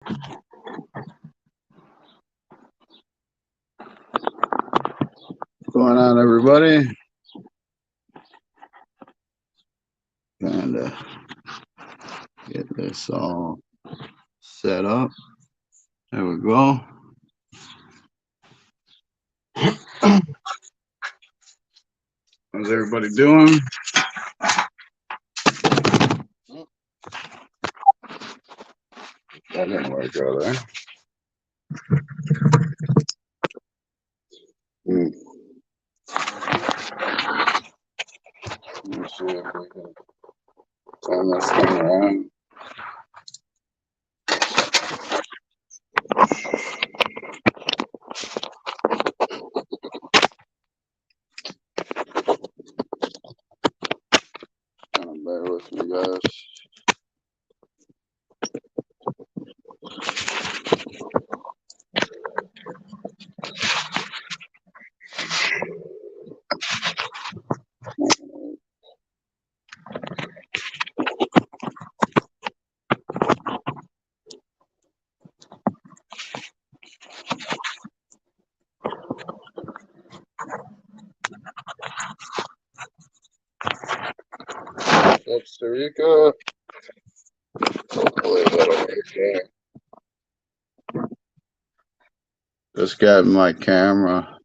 What's going on, everybody? Trying to get this all set up. There we go. How's everybody doing? That didn't work out there. Let me see if we can turn this thing around. Kind of bear with me, guys. Costa Rica. Just got my camera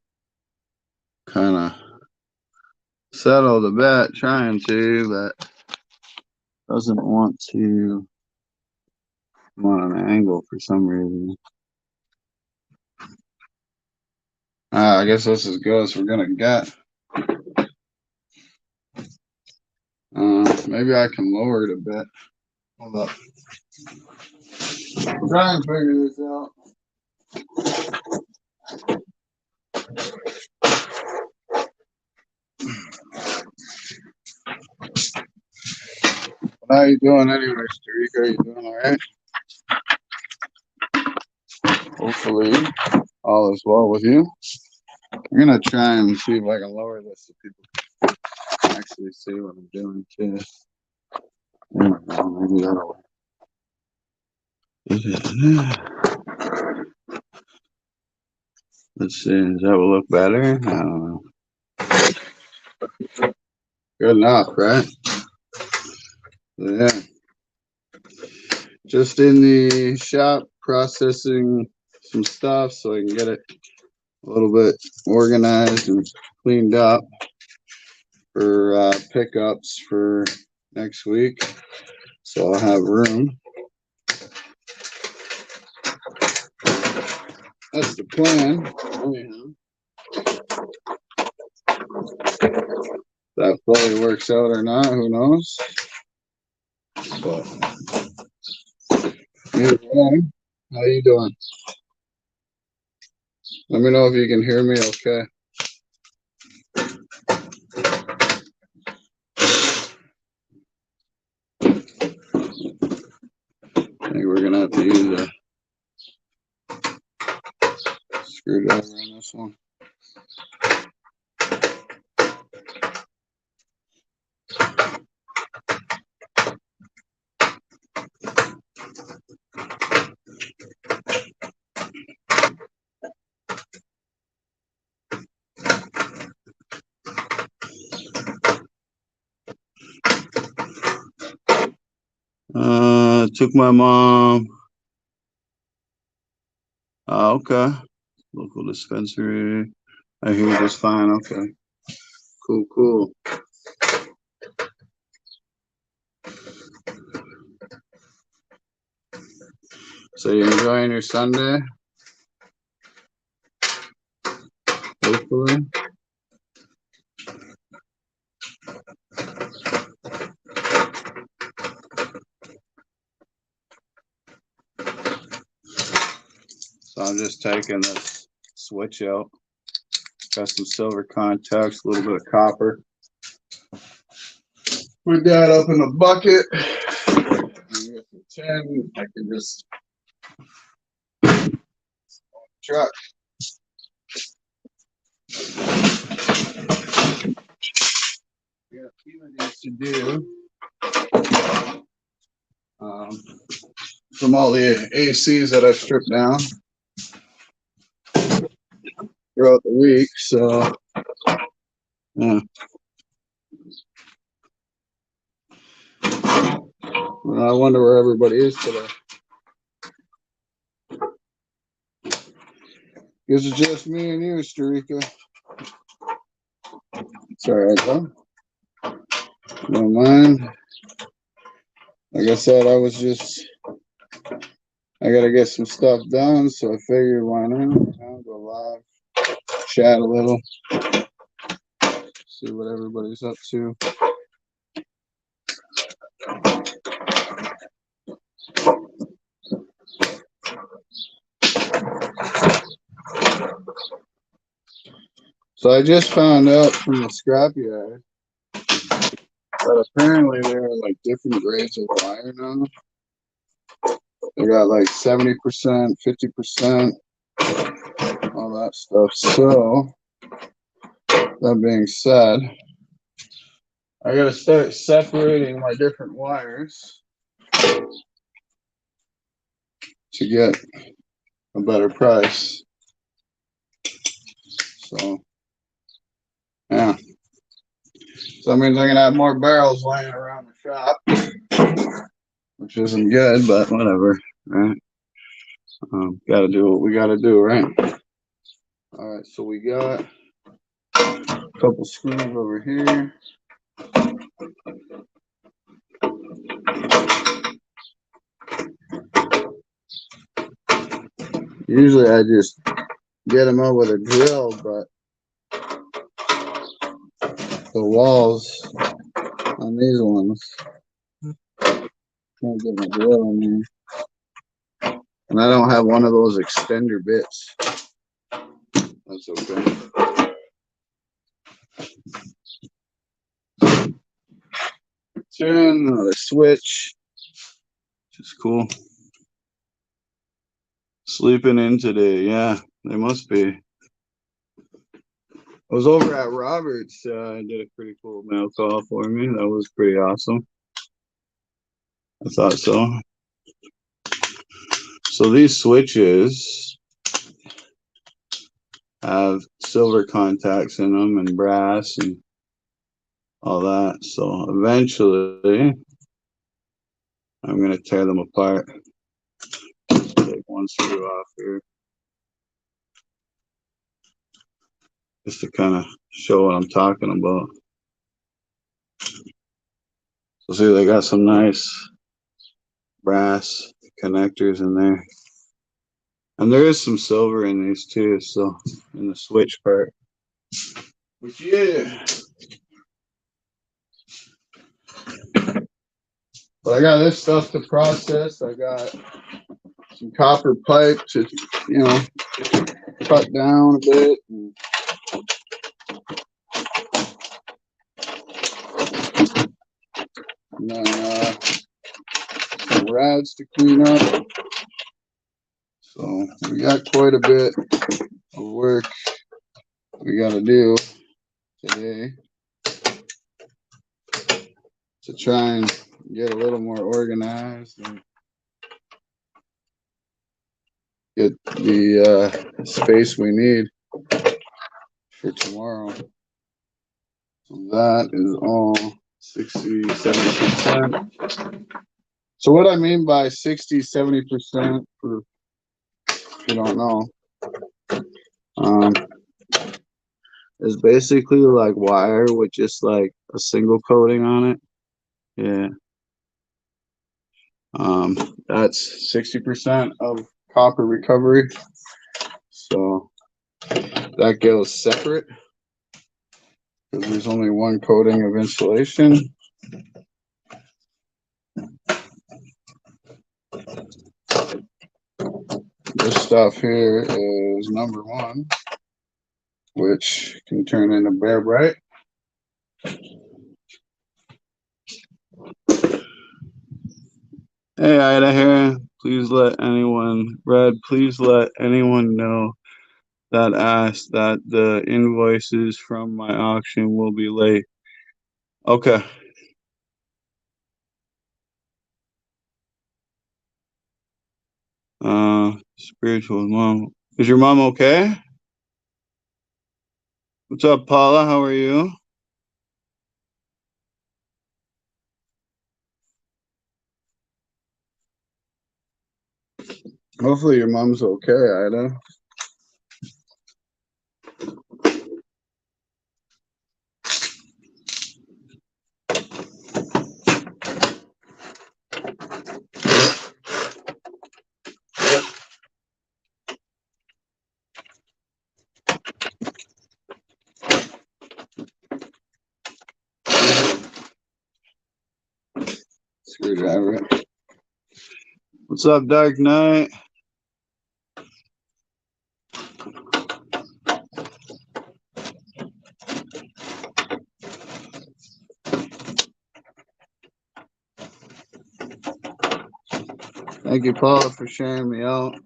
kind of settled a bit, trying to, but doesn't want to come on an angle for some reason. I guess that's as good as we're gonna get. Maybe I can lower it a bit. Hold up. I'm trying to figure this out. How you doing anyway, Starika? Are you doing all right? Hopefully all is well with you. I'm gonna try and see if I can lower this so people can actually see what I'm doing too. There we go. Maybe that'll work. Let's see. Does that will look better? I don't know. Good enough, right? Yeah. Just in the shop processing some stuff so I can get it a little bit organized and cleaned up for pickups for next week. So I'll have room. That's the plan. If that fully works out or not, who knows? But either way, how you doing? Let me know if you can hear me okay. I think we're gonna have to use a screwdriver on this one. Took my mom. Okay. Local dispensary. I hear you just fine. Okay. Cool, cool. So you enjoying your Sunday? Hopefully. So I'm just taking this switch out. Got some silver contacts, a little bit of copper. Put that up in a bucket. And with the tin, I can just truck. We got a few of these to do. from all the ACs that I've stripped down throughout the week. So, yeah. Well, I wonder where everybody is today. Guess it's just me and you, Starika. It's all right, though. Don't mind. Like I said, I gotta get some stuff done, so I figured why not? Go live, chat a little, see what everybody's up to. So I just found out from the scrapyard that apparently there are like different grades of wire now. They got like 70%, 50%, all that stuff. So that being said, I gotta start separating my different wires to get a better price. So yeah. So that means I'm gonna have more barrels laying around the shop, which isn't good, but whatever, right? Gotta do what we gotta do, right? All right, so we got a couple screws over here. Usually I just get them out with a drill, but the walls on these ones can't get my drill in there. And I don't have one of those extender bits. That's okay. Turn another switch, which is cool. Sleeping in today, yeah, they must be. I was over at Roberts, did a pretty cool mail call for me. That was pretty awesome. I thought so. So these switches have silver contacts in them and brass and all that. So eventually I'm going to tear them apart. Take one screw off here just to kind of show what I'm talking about. So see, they got some nice brass connectors in there. And there is some silver in these too, so in the switch part. But yeah. But I got this stuff to process. I got some copper pipe to, cut down a bit. And then some rads to clean up. So we got quite a bit of work we got to do today to try and get a little more organized and get the space we need for tomorrow. So that is all 60-70%. So what I mean by 60-70%, for if you don't know, is basically like wire with just like a single coating on it. Yeah. That's 60% of copper recovery. So that goes separate because there's only one coating of insulation. This stuff here is number one, which can turn into Bear Bright. Hey, Ida here. Please let anyone, Red, please let anyone know that asked that the invoices from my auction will be late. Okay. Spiritual mom. Is your mom okay? What's up, Paula? How are you? Hopefully your mom's okay, Ida. Screwdriver. What's up, Dark Knight? Thank you, Paula, for sharing me out.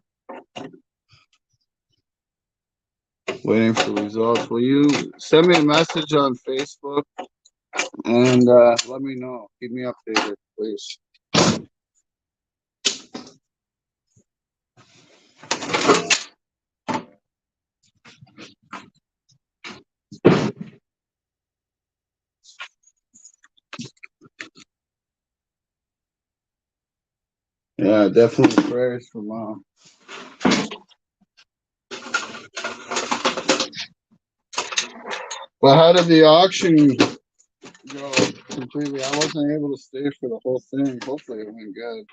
Waiting for results. Will you send me a message on Facebook and let me know? Keep me updated, please. Yeah, definitely prayers for mom. But how did the auction go completely? I wasn't able to stay for the whole thing. Hopefully it went good.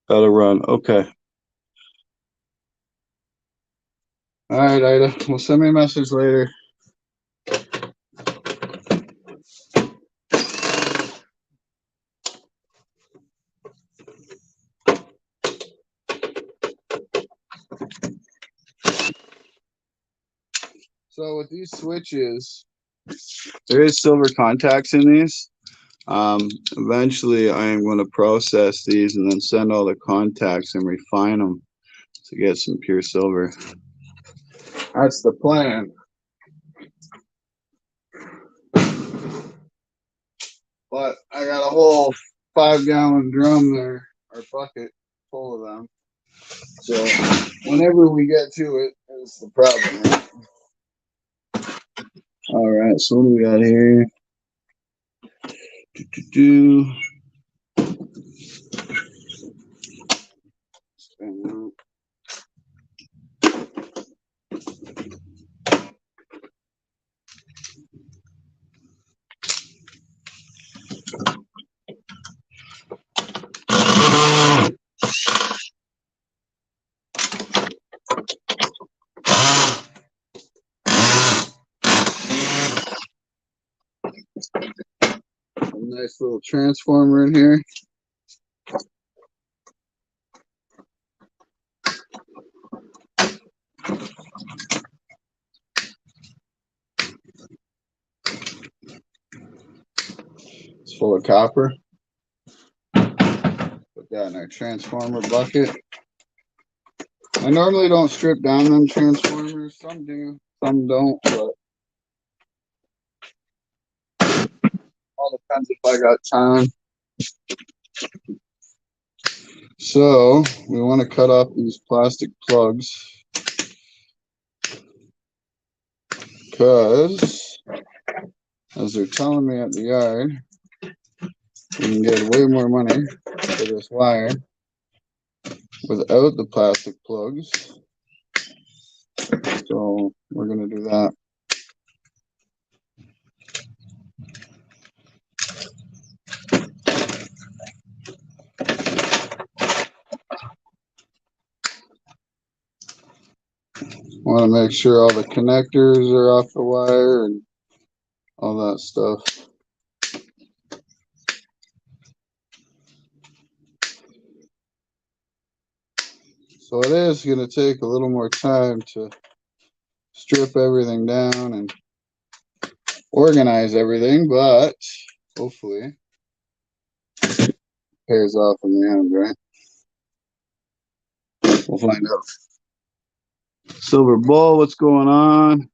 Gotta run. Okay. All right, Ida. Well, send me a message later. So with these switches, there is silver contacts in these. Eventually I am going to process these and then send all the contacts and refine them to get some pure silver. That's the plan. But I got a whole 5-gallon drum there, or bucket full of them. So whenever we get to it, is the problem. Right? All right, so what do we got here? A nice little transformer in here. It's full of copper. Put that in our transformer bucket. I normally don't strip down them transformers. Some do, some don't, but all depends if I got time. So we want to cut off these plastic plugs because, as they're telling me at the yard, you can get way more money for this wire without the plastic plugs. So we're going to do that. Want to make sure all the connectors are off the wire and all that stuff. So it is going to take a little more time to strip everything down and organize everything, but hopefully it pays off in the end, right? We'll find out. Silver Bull, what's going on?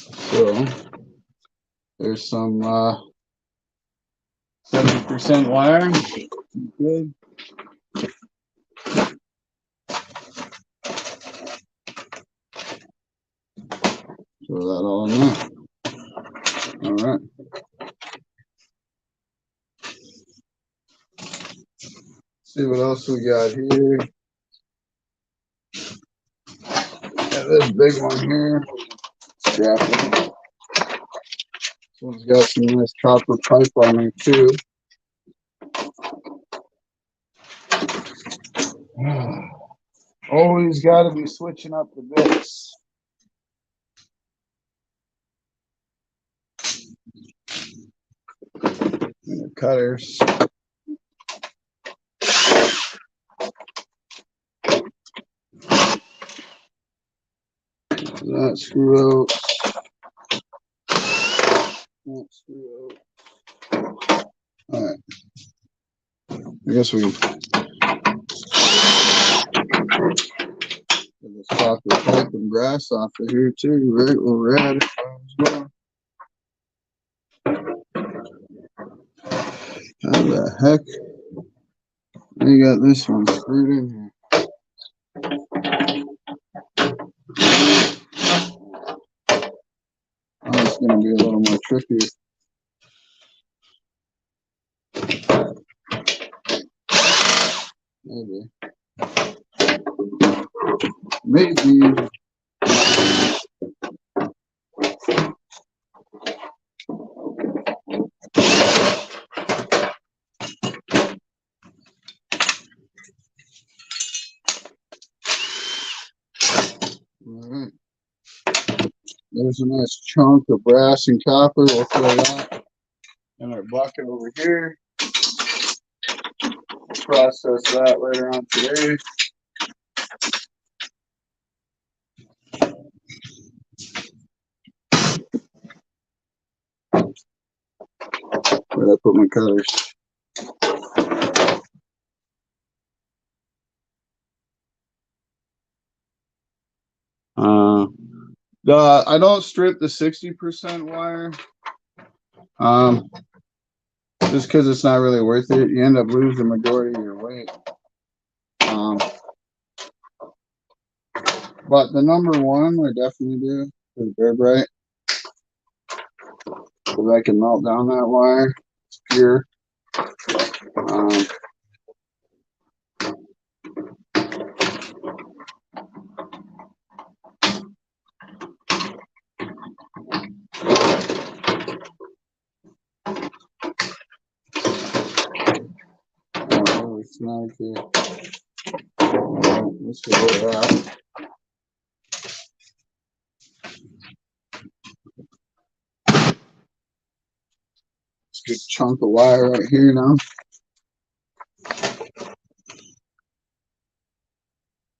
So there's some 70% wire. Good. Throw that all in there. All right. See what else we got here. Got this big one here. Strap it. This one's got some nice copper pipe on there too. Always got to be switching up the bits. And the cutters. That screw out. That screw out. All right. I guess we get this copper pipe and brass off of here too, right? While we're at it. How the heck? I got this one screwed in here. Oh, it's going to be a little more tricky. Maybe. Maybe. Alright. There's a nice chunk of brass and copper. We'll throw that in our bucket over here. Process that later on today. Where'd I put my cutters? I don't strip the 60% wire. Just because it's not really worth it. You end up losing the majority of your weight. But the number one, I definitely do, is Bear Bright. Because I can melt down that wire. It's pure. Oh, it's not here. Let's get rid of that. It's a good chunk of wire right here now.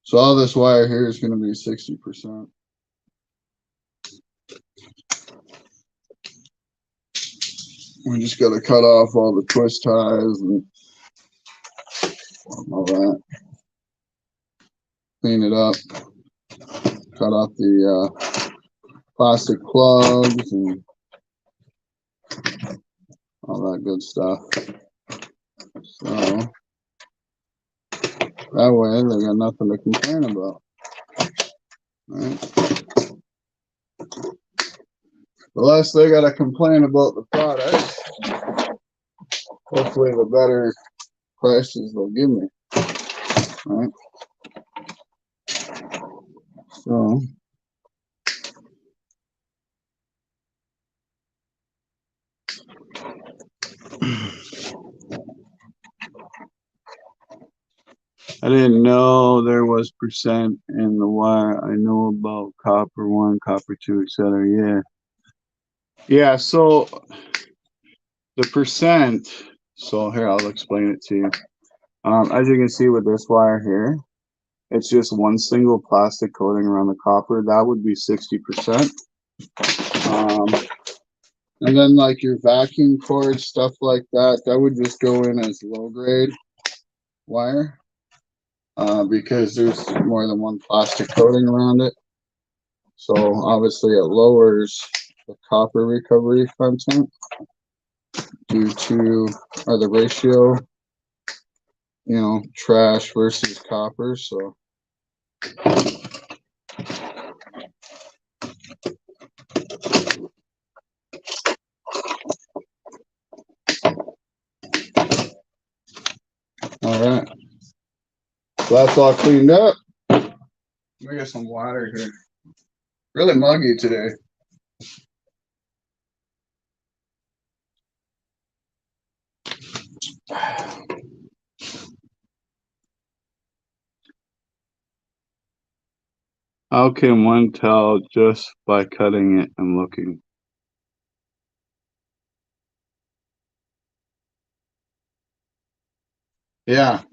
So all this wire here is going to be 60%. We just got to cut off all the twist ties and all that. Clean it up. Cut off the plastic plugs and all that good stuff. So that way they got nothing to complain about. Right? The less they got to complain about the product, hopefully the better prices they'll give me. Right? So I didn't know there was percent in the wire. I know about copper 1, copper 2, etc. Yeah. Yeah, so the percent, so here I'll explain it to you. As you can see with this wire here, it's just one single plastic coating around the copper. That would be 60%. And then like your vacuum cord, stuff like that, that would just go in as low grade wire. Because there's more than one plastic coating around it. So obviously it lowers the copper recovery content due to the ratio, you know, trash versus copper. So all right, so that's all cleaned up. Let me get some water here. Really muggy today. How can one tell just by cutting it and looking? Yeah.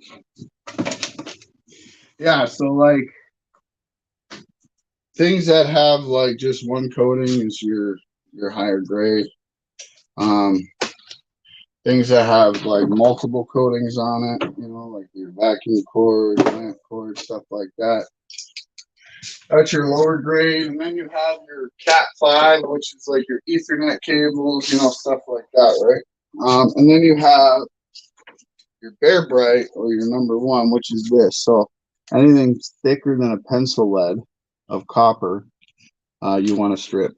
Yeah, so like things that have like just one coating is your higher grade. Things that have like multiple coatings on it, you know, like your vacuum cord, lamp cord, stuff like that. That's your lower grade. And then you have your Cat 5, which is like your Ethernet cables, you know, stuff like that, right? And then you have your Bear Bright or your number 1, which is this. So anything thicker than a pencil lead of copper, you want to strip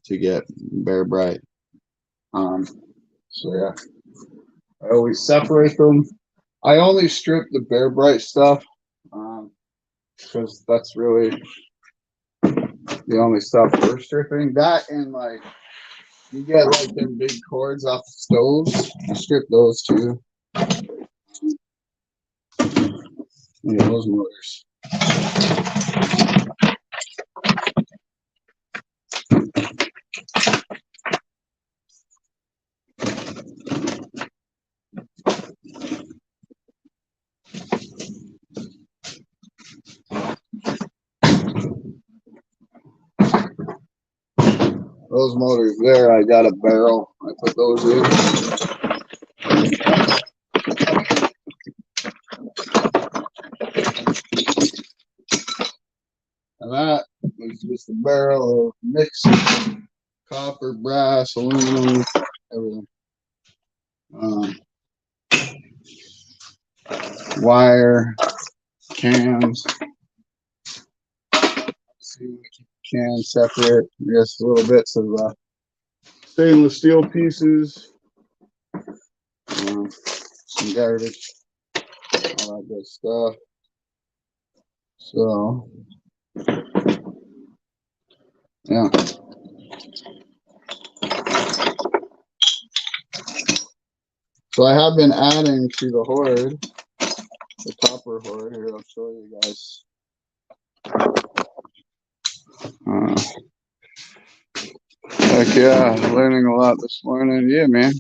to get Bear Bright. So yeah, I always separate them. I only strip the Bear Bright stuff because that's really the only stuff we're stripping. That and like you get like them big cords off the stoves, you strip those too. Yeah, those motors. Those motors there, I got a barrel. I put those in. And that is just a barrel of mixed copper, brass, aluminum, everything. Wire, cans. See, we keep the cans separate. Just little bits of stainless steel pieces. Some garbage, all that good stuff. So, yeah. So I have been adding to the hoard, the copper hoard. Here, I'll show you guys. Heck yeah, learning a lot this morning. Yeah, man.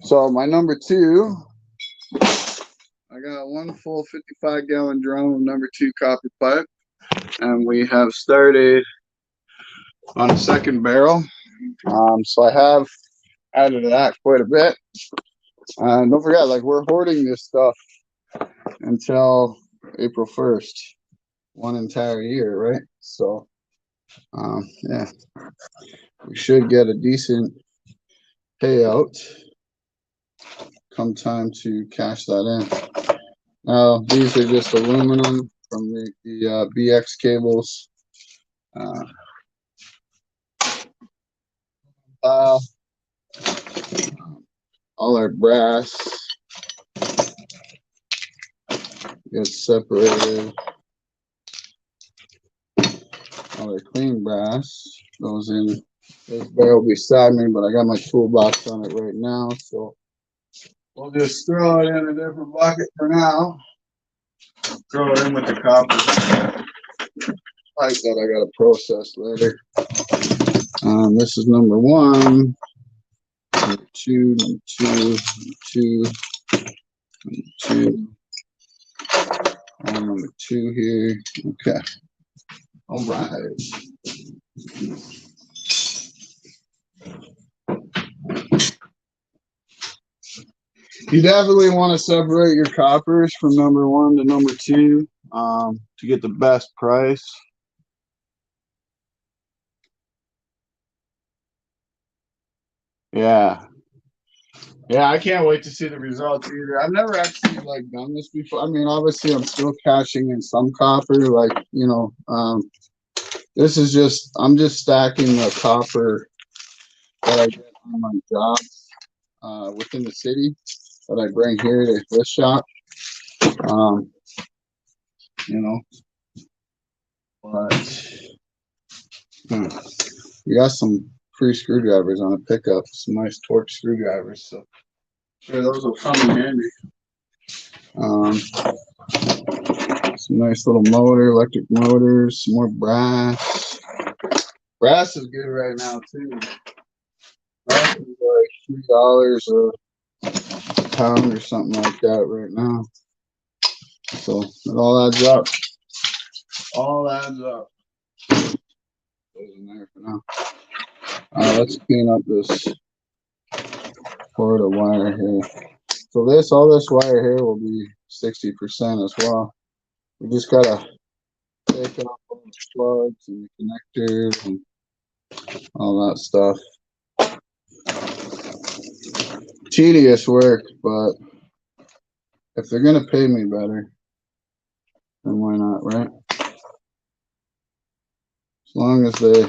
So my number 2, I got one full 55-gallon drum of number 2 copper pipe, and we have started on a second barrel. So I have added to that quite a bit. And don't forget, like we're hoarding this stuff until April 1st, one entire year, right? So, yeah, we should get a decent payout come time to cash that in. Now, these are just aluminum from the BX cables. All our brass gets separated. All our clean brass goes in this barrel beside me, but I got my toolbox on it right now, so we'll just throw it in a different bucket for now. Throw it in with the copper pipe that I gotta process later. This is number one, number two, number two, number two here. Okay. All right. You definitely want to separate your coppers from number one to number two to get the best price. Yeah. Yeah, I can't wait to see the results either. I've never actually like done this before. I mean, obviously I'm still cashing in some copper, like, this is just, I'm just stacking the copper that I get on my jobs within the city that I bring here to this shop. Um, but we got some free screwdrivers on a pickup, some nice torque screwdrivers, so sure those will come in handy. Some nice little motor, electric motors, some more brass. Brass is good right now too. Brass is like $3 a pound or something like that right now. So it all adds up. All adds up. Goes in there for now. Let's clean up this Florida wire here. So all this wire here will be 60% as well. We just gotta take off all the plugs and the connectors and all that stuff. Tedious work, but if they're gonna pay me better, then why not, right? As long as they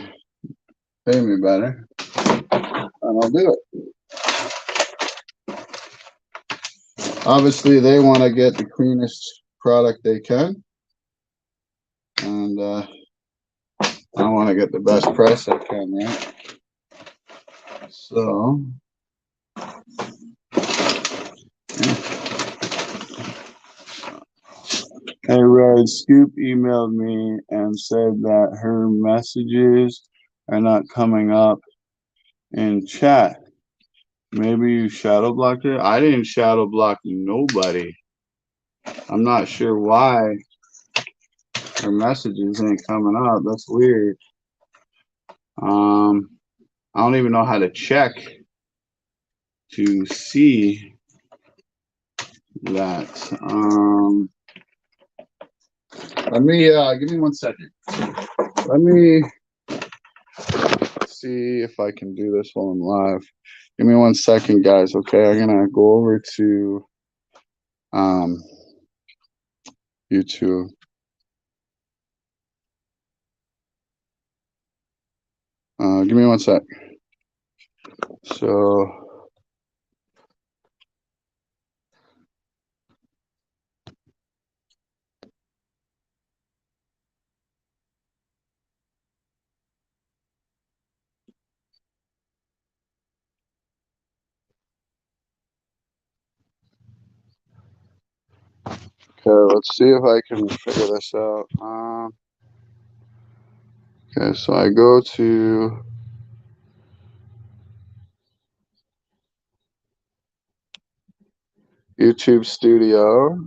pay me better, then I'll do it. Obviously, they want to get the cleanest product they can, and I want to get the best price I can, right? So, hey, Red, Scoop emailed me and said that her messages are not coming up in chat. Maybe you shadow blocked her? I didn't shadow block nobody. I'm not sure why her messages ain't coming up. That's weird. I don't even know how to check to see that. Let me give me 1 second. Let me see if I can do this while I'm live. Give me 1 second, guys. Okay, I'm gonna go over to YouTube. Give me 1 sec. So okay, let's see if I can figure this out. Okay, so I go to YouTube Studio.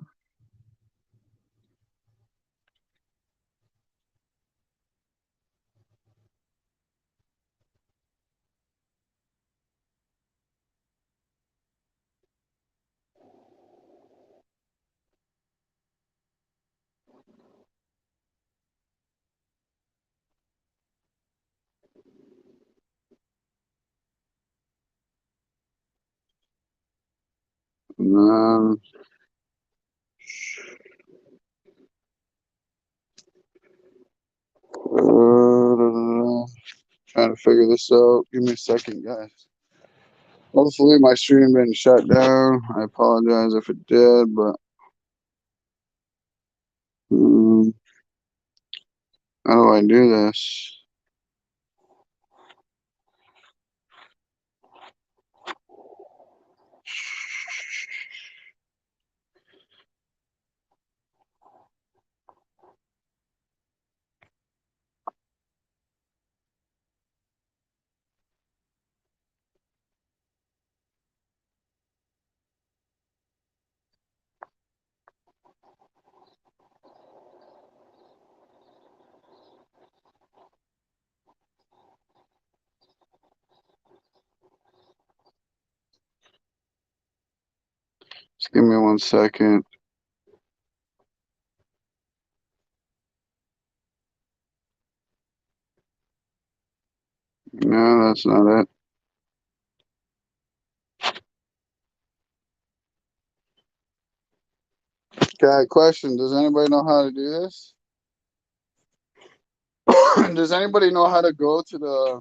And then trying to figure this out. Give me a second, guys. Hopefully my stream didn't shut down. I apologize if it did, but how do I do this? Just give me 1 second. No, that's not it. Okay, question. Does anybody know how to do this? Does anybody know how to go to the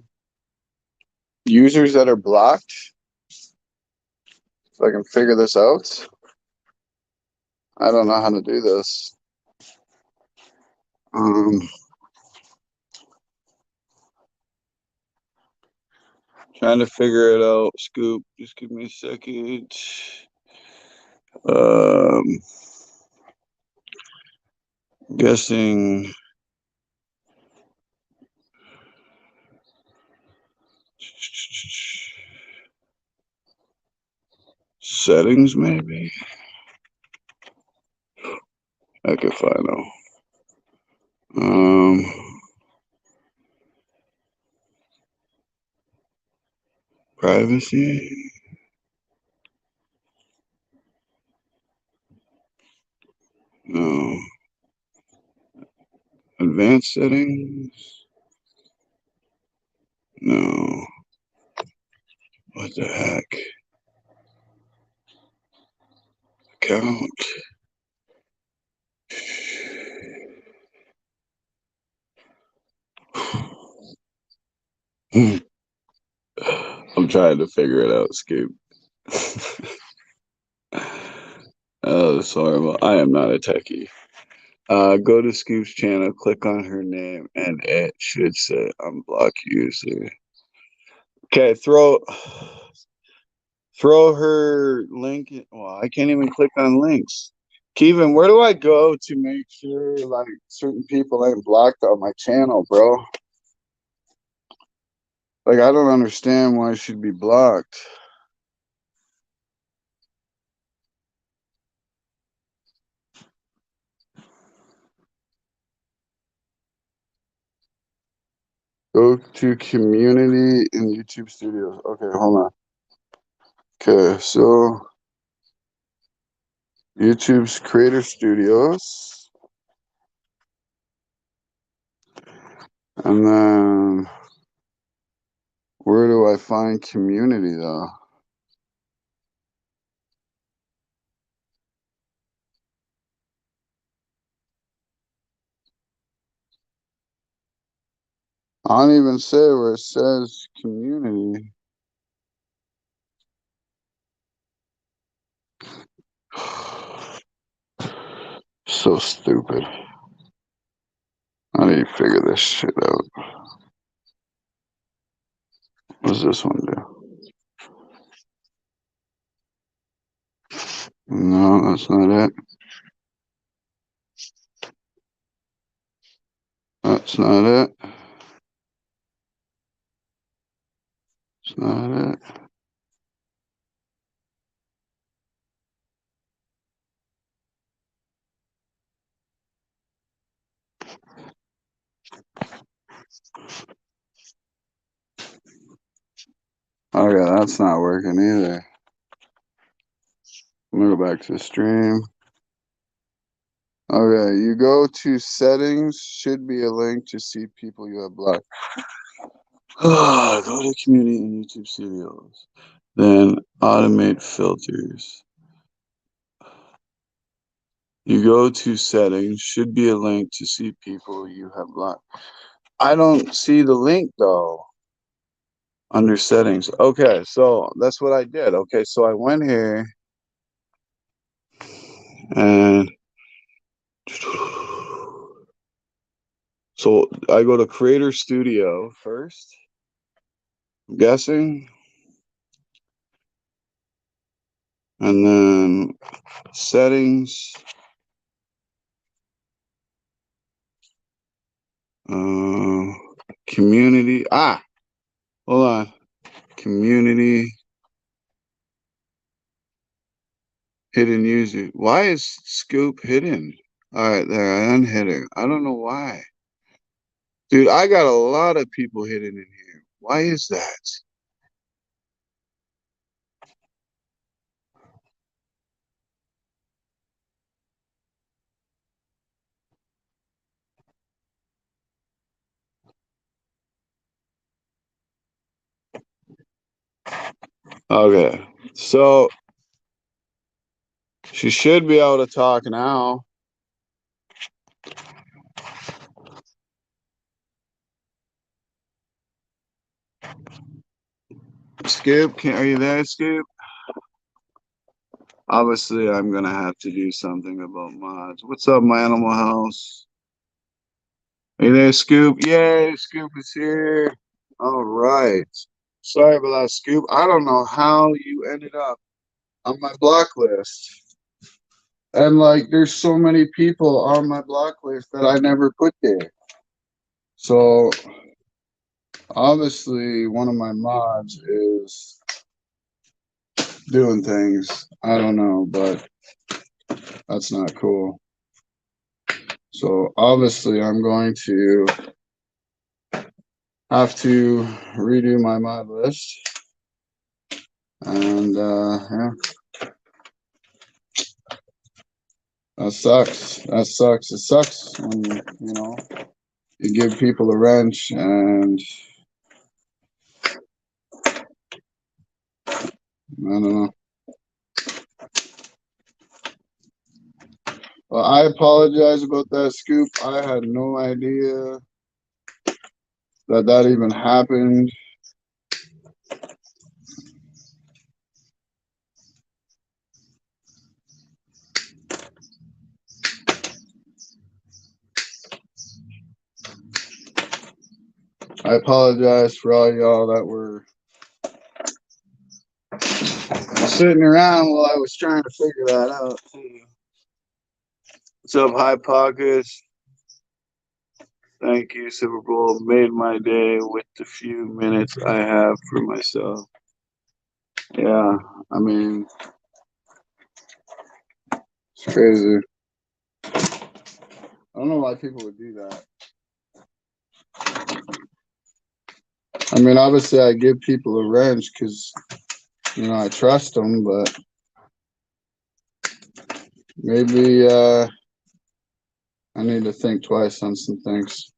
users that are blocked? So I can figure this out. I don't know how to do this. Trying to figure it out. Scoop, just give me a second. Um, guessing. Settings, maybe. I can find out. Privacy. No. Advanced settings. No. What the heck? Account. I'm trying to figure it out, Scoop. Oh, that's horrible. I am not a techie. Go to Scoop's channel, click on her name, and it should say unblock user. Okay, throw her link. Well, I can't even click on links. Kevin, where do I go to make sure like certain people ain't blocked on my channel, bro? Like I don't understand why I should be blocked. Go to community in YouTube studios. Okay, hold on. Okay, so YouTube's creator studios. And then where do I find community though? I don't even say where it says community. So stupid. I need to figure this shit out. What does this one do? No, that's not it. That's not it. It's not it. Okay, that's not working either. I'm gonna go back to the stream. Okay, you go to settings, should be a link to see people you have blocked. Go to community and YouTube studios. Then automate filters. You go to settings, should be a link to see people you have blocked. I don't see the link though. Under settings. Okay, so that's what I did. Okay, so I went here and so I go to Creator Studio first. I'm guessing. And then settings. Community. Hold on. Community. Hidden user. Why is Scoop hidden? All right, there. I unhid her. I don't know why. Dude, I got a lot of people hidden in here. Why is that? Okay, so she should be able to talk now. Scoop, are you there, Scoop? Obviously, I'm gonna have to do something about mods. What's up, my animal house? Are you there, Scoop? Yay, Scoop is here. All right. Sorry about that, Scoop. I don't know how you ended up on my block list. And like, there's so many people on my block list that I never put there. So obviously, one of my mods is doing things. I don't know, but that's not cool. So obviously, I'm going to have to redo my mod list. And yeah, that sucks. That sucks. It sucks when you know you give people a wrench and I don't know. Well, I apologize about that, Scoop. I had no idea that that even happened. I apologize for all y'all that were sitting around while I was trying to figure that out. What's up, High Pockets? Thank you, Super Bowl. Made my day with the few minutes I have for myself. Yeah, I mean, it's crazy. I don't know why people would do that. I mean, obviously, I give people a wrench because, you know, I trust them, but maybe I need to think twice on some things.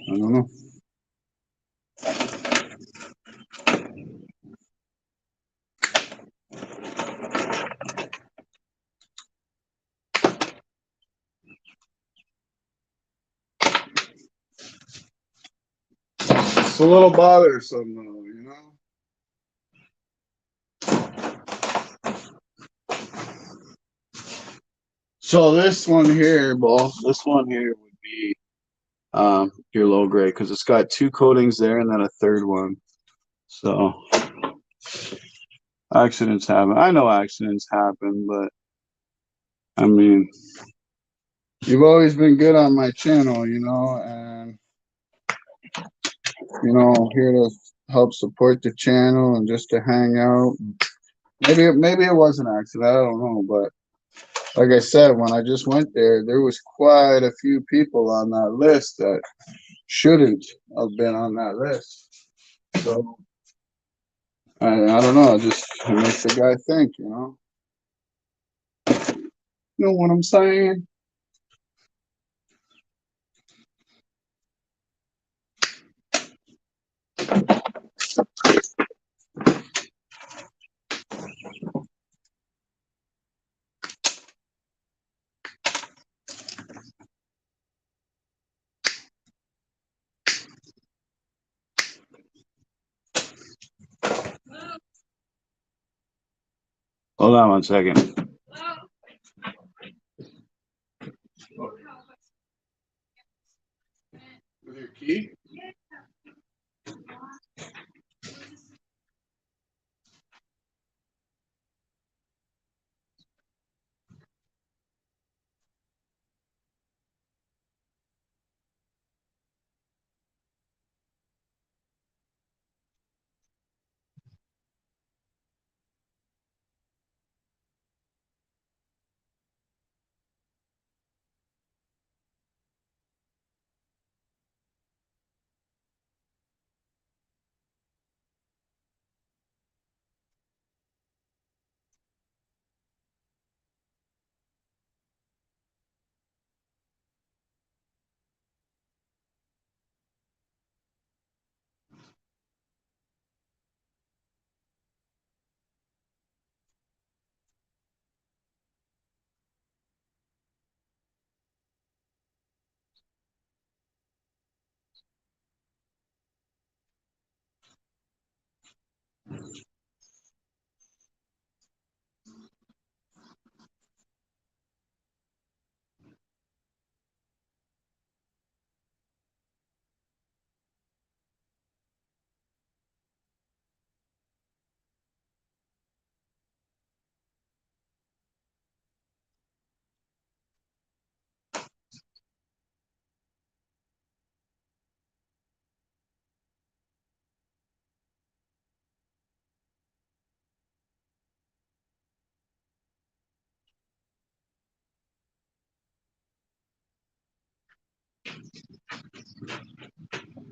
I don't know. It's a little bothersome, though, you know? So this one here, Bull, this one here would be your low grade because it's got two coatings there and then a third one. So accidents happen. I know accidents happen, but I mean, you've always been good on my channel, you know, and you know, here to help support the channel and just to hang out. Maybe it was an accident. I don't know, but like I said, when I just went there, there was quite a few people on that list that shouldn't have been on that list. So I don't know. It makes the guy think, you know. You know what I'm saying? Hold on one second. With your key?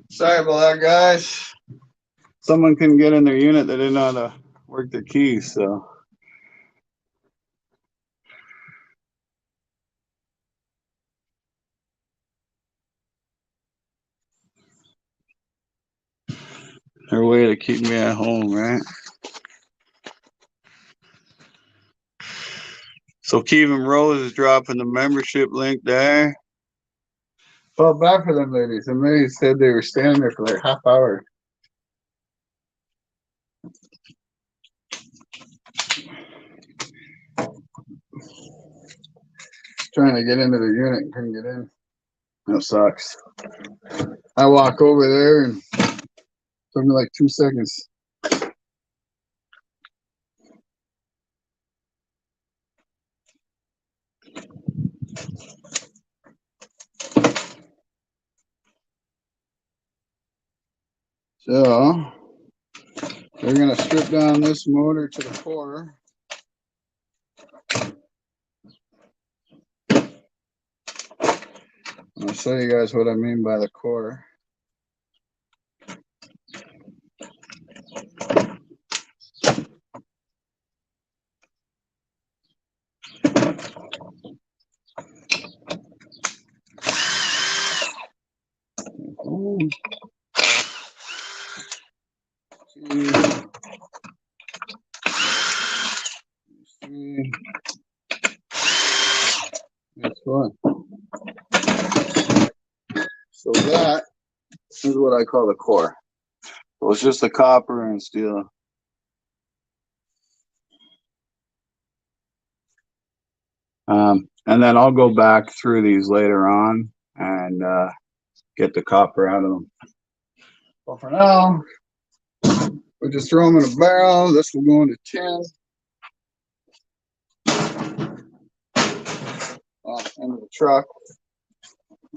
Sorry about that, guys. Someone couldn't get in their unit. They didn't know how to work their keys, so. Their way to keep me at home, right? So Kevin Rose is dropping the membership link there. Felt bad for them ladies. The ladies said they were standing there for like half hour. Trying to get into the unit and couldn't get in. That sucks. I walk over there and it took me like 2 seconds. So we're gonna strip down this motor to the core. I'll show you guys what I mean by the core. That's fun. So that is what I call the core. So it's just the copper and steel. And then I'll go back through these later on and get the copper out of them. But for now, we'll just throw them in a barrel. This will go into tin. Into the truck.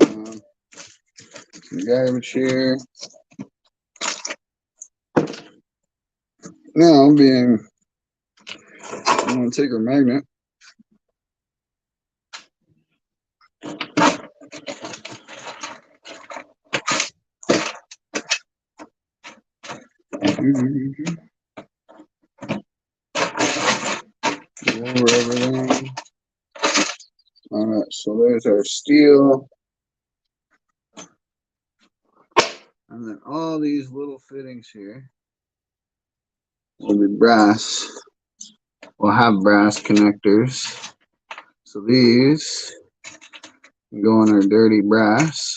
Some garbage here. Now I'm going to take our magnet. Over everything. All right, so there's our steel. And then all these little fittings here will be brass. We'll have brass connectors. So these go in our dirty brass.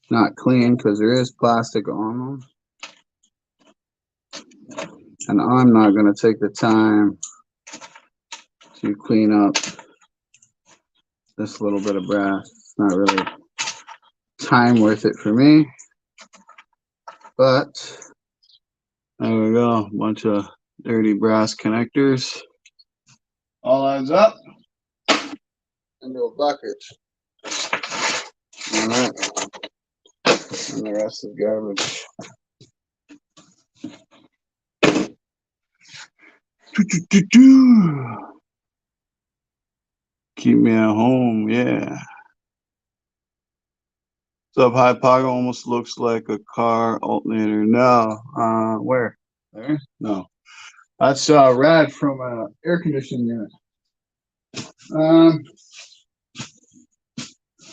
Not clean because there is plastic on them. And I'm not going to take the time to clean up this little bit of brass. It's not really time worth it for me. But there we go, a bunch of dirty brass connectors. All adds up into a bucket. All right, and the rest is garbage. Keep me at home, yeah. What's up, High Pocket? Almost looks like a car alternator. No, where? There? No. That's rad from an air conditioning unit.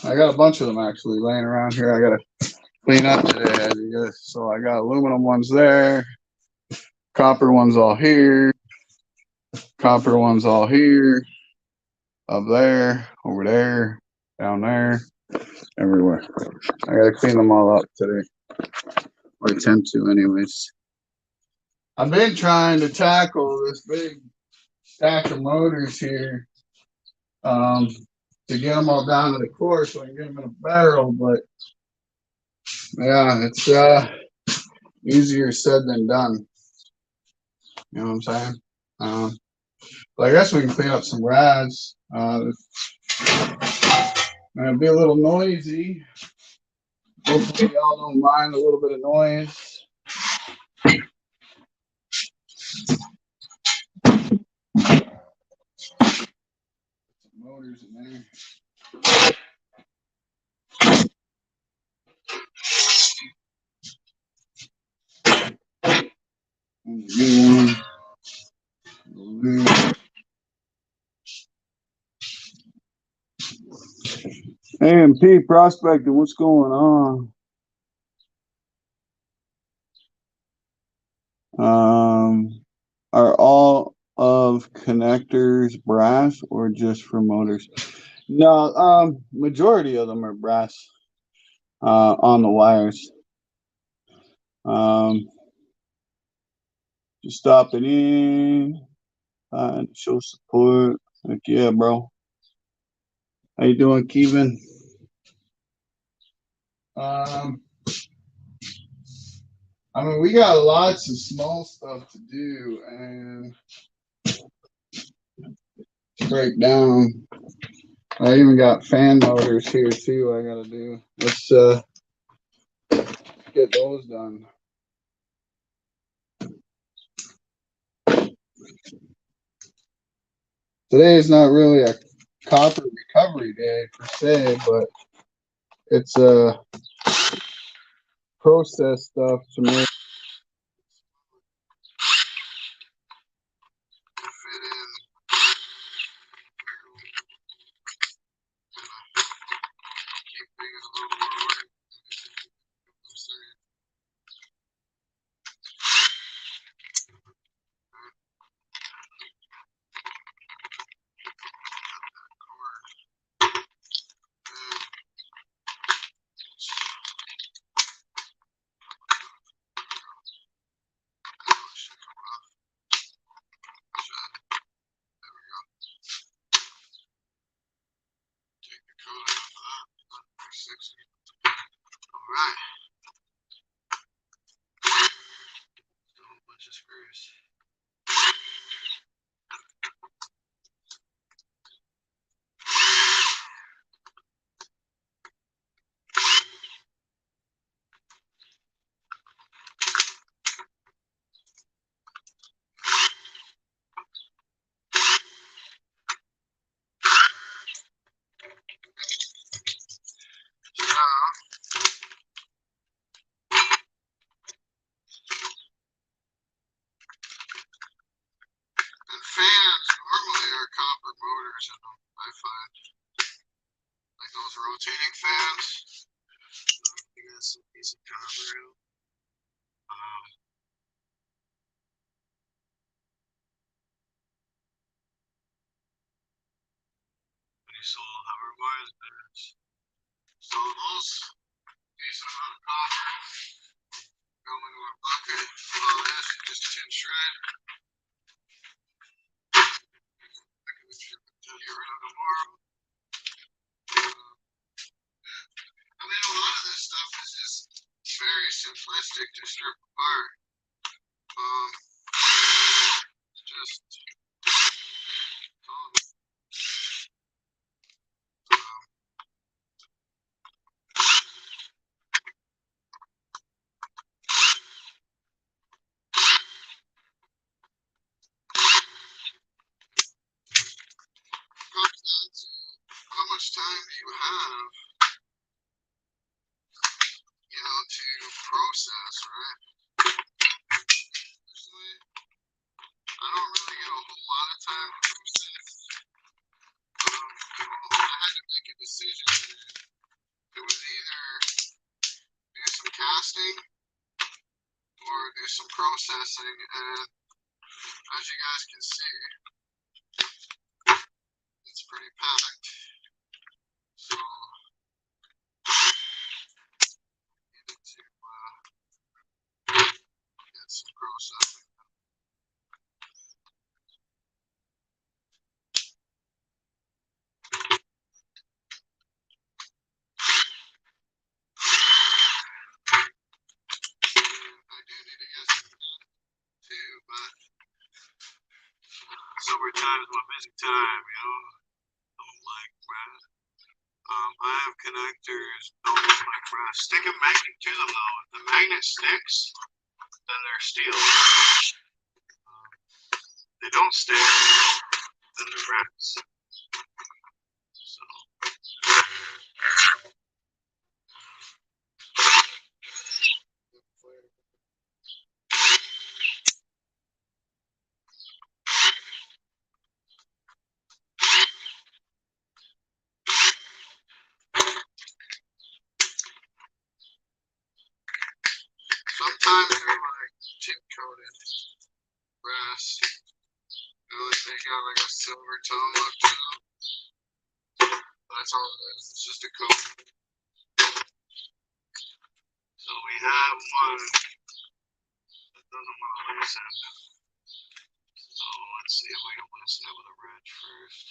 I got a bunch of them actually laying around here. I gotta clean up today. So I got aluminum ones there, copper ones all here, copper ones all here, up there, over there, down there, everywhere. I gotta clean them all up today, or attempt to anyways. I've been trying to tackle this big stack of motors here to get them all down to the core so I can get them in a barrel, but yeah, it's easier said than done. You know what I'm saying? But I guess we can clean up some rads. It'll be a little noisy. Hopefully y'all don't mind a little bit of noise. Motors in there. AMP prospecting, what's going on? Are all of connectors brass or just for motors? No, majority of them are brass on the wires. Just stopping in and show support. Heck yeah, bro. How you doing, Kevin? I mean, we got lots of small stuff to do and break down. I even got fan motors here too. I gotta do. Let's get those done. Today is not really a copper recovery day per se, but it's process stuff to make fit in. Keep things a little more right. Fans normally are copper motors in them, I find. Like those rotating fans. You got some piece of copper in them. These little hover wires, so those decent amount of copper go into a bucket. All this just tin shred. I can get rid of tomorrow. I mean, a lot of this stuff is just very simplistic to strip apart. Just comes down to how much time do you have, to process, right? Usually, I don't really get a whole lot of time to process. I had to make a decision. It was either do some casting or do some processing, and as you guys can see, it's pretty packed. So needed to get some processing. I do need to get some done too, but summertime is my busy time, I'm like, man. I have connectors, don't like brass. Stick a magnet to them though. If the magnet sticks, then they're steel. They don't stick, then they're brass. So. sometimes they're like chip coated brass. They got like a silver tone look to them. That's all it is. It's just a coat. So we have one that doesn't want to loosen. So let's see if we can loosen it with a wrench first.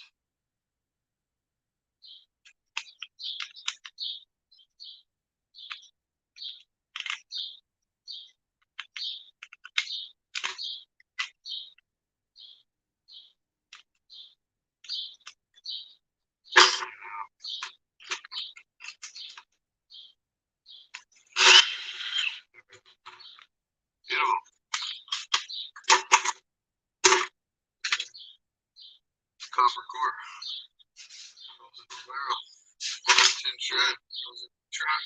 Beautiful. Copper core. Goes in the barrel. Tin shred. Goes in the truck.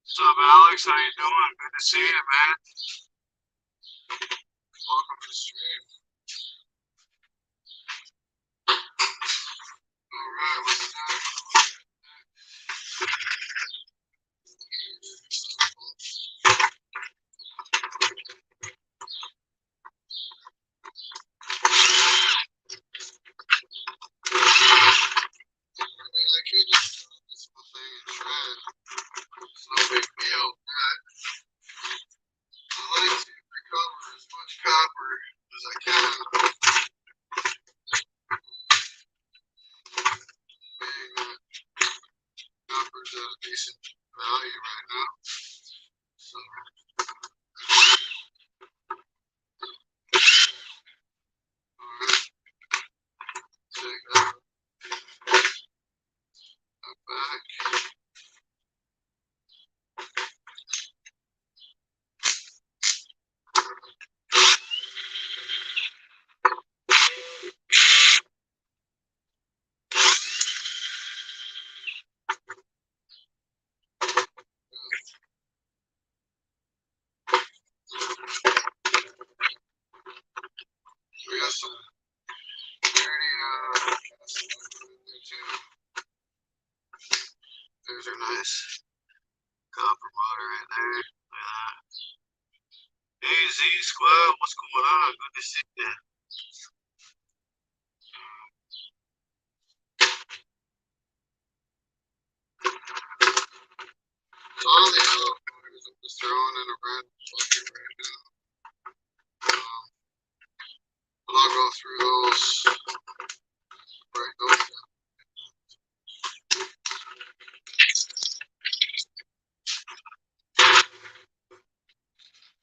What's up, Alex? How you doing? Good to see you, man. Welcome to the stream. Alright, what's that? I could just throw this whole thing in shred. It's no big deal, but I like to recover as much copper as I can. Being that copper's at a decent value right now. So, alright, take that back. We got some dirty cast in there too. There's our nice copper motor right there. Look at that. Hey Z Squad, what's going on? Good to see you. So all the other motors I'm just throwing in a red bucket right now. But I'll go through those, break those down.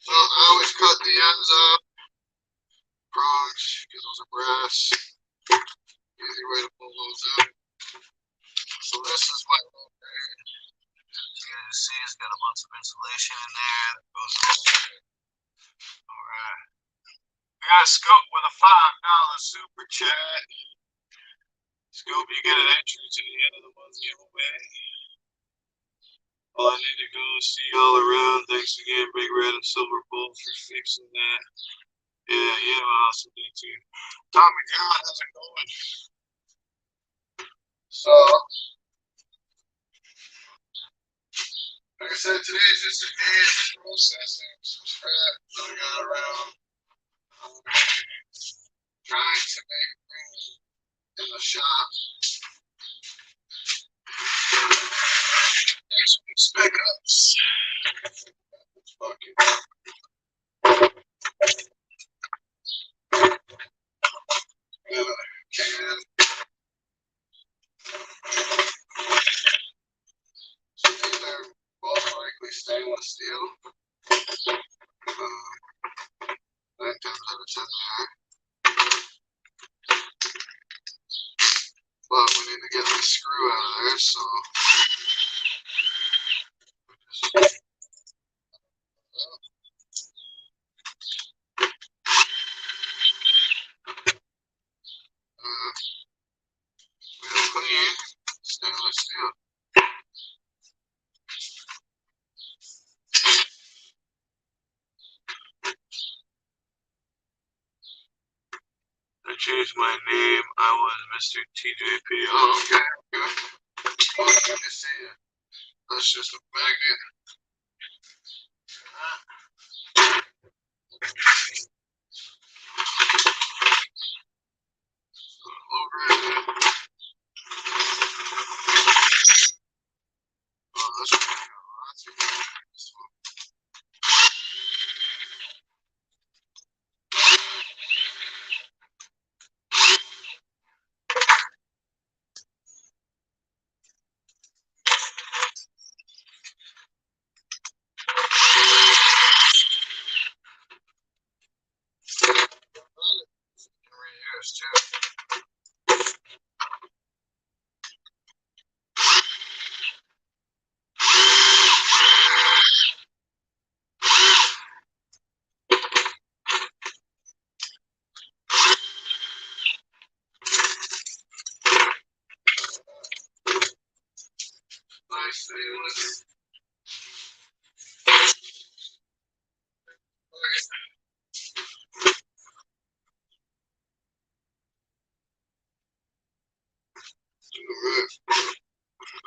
So I always cut the ends up, prongs, because those are brass. Easy way to pull those out. So this is my rotor. As you can see, it's got a bunch of insulation in there that goes over. Alright. I got a Scope with a $5 super chat. Scope, you get an entry to the end of the month giveaway. All I need to go is see y'all around. Thanks again, Big Red and Silver Bull, for fixing that. Yeah, you have an awesome day too. Tommy John, how's it going? So, like I said, today is just a day of processing some scrap that I got around. Trying to make room in the shop. Make some pickups. Can. So these are both likely stainless steel. 9 times out of 10 they are. But we need to get the screw out of there, so real clean stainless steel. change my name. I was Mr. TJP. Oh, okay. Well, let me see it. That's just a magnet.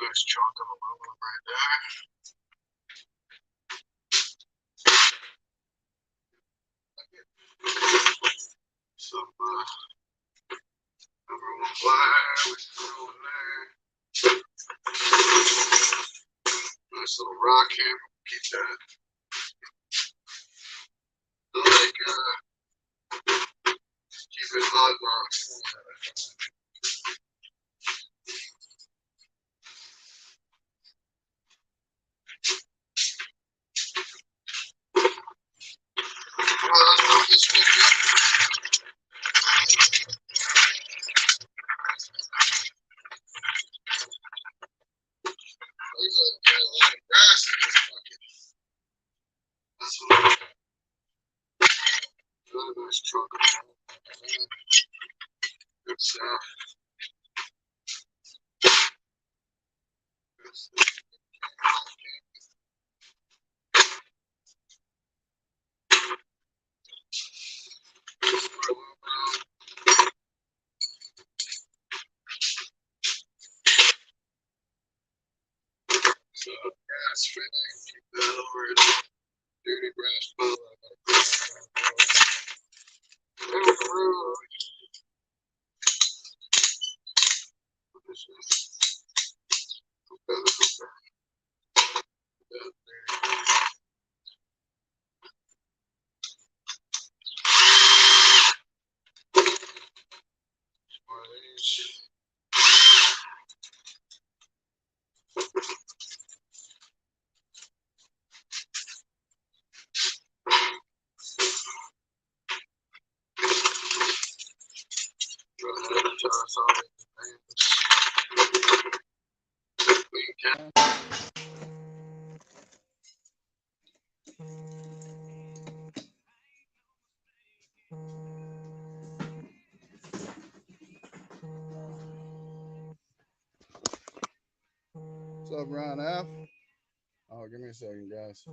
Nice chunk of aluminum right there. Some number one wire we throw in there. Nice little rock hammer. Keep that. Like keep it hot rocks. Nice truck. Good stuff. Good stuff. So brass fitting, keep that over it. Dirty brass bottle. What's up, Ron F? Oh, give me a second, guys.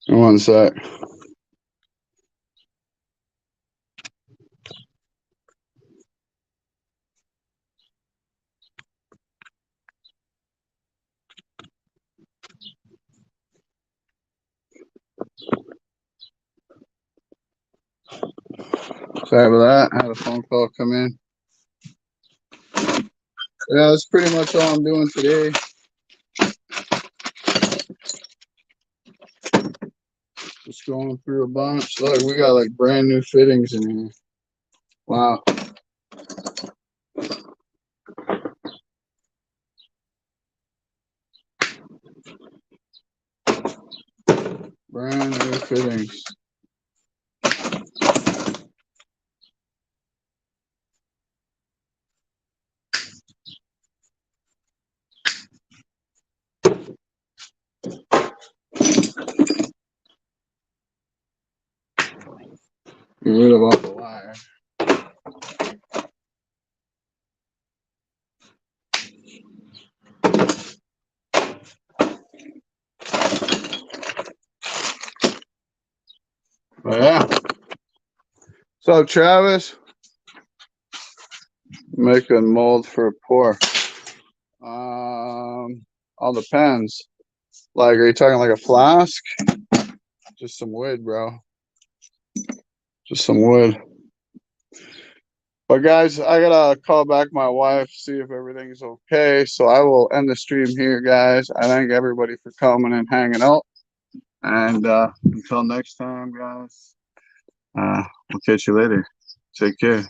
One sec. Sorry about that. I had a phone call come in. Yeah, that's pretty much all I'm doing today. Just going through a bunch. Look, we got like brand new fittings in here. Wow. Brand new fittings. Get rid of all the wire. But yeah. So Travis, make a mold for a pour. All depends. Like, are you talking like a flask? Just some wood, bro. Just some wood. But guys, I gotta call back my wife, see if everything's okay. So I will end the stream here, guys. I thank everybody for coming and hanging out. And until next time, guys, we'll catch you later. Take care.